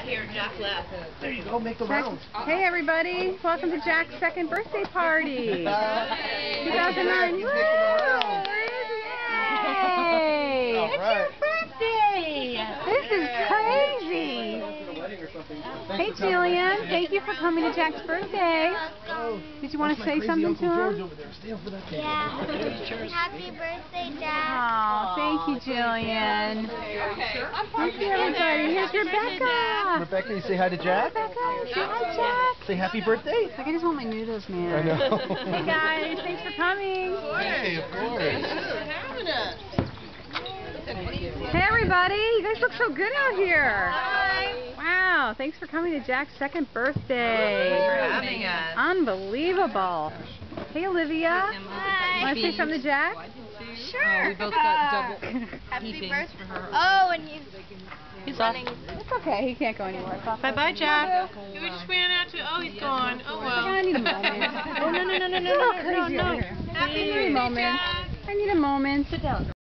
here. Jack left. There you go. Make the rounds. Hey everybody! Welcome to Jack's second birthday party. 2009. Woo! Yay! All right. Birthday! This is crazy. Hey Jillian, thank you for coming to Jack's birthday. Did you want to say something to him? Yeah. Happy birthday, Dad. Oh, thank you, Jillian. Thank you, everybody. Here's Rebecca. Rebecca, you say hi to Jack? Rebecca, say hi, Jack. Say happy birthday. I just want my noodles, man. I know. Hey guys, thanks for coming. Hey, of course. Hey everybody, you guys look so good out here. Hi. Wow, thanks for coming to Jack's second birthday. Thanks for having us. Unbelievable. Hey Olivia. Hi. Want to say something to Jack? Sure. We both got double Happy heapings birthday. for her. Oh, and he's off. running. It's okay, he can't go anywhere. Bye-bye, Jack. We just ran out to, oh, he's gone. Oh, well. I need a moment. Oh, no. It's a little crazy over here. Happy I need a moment. I need a moment. Sit down.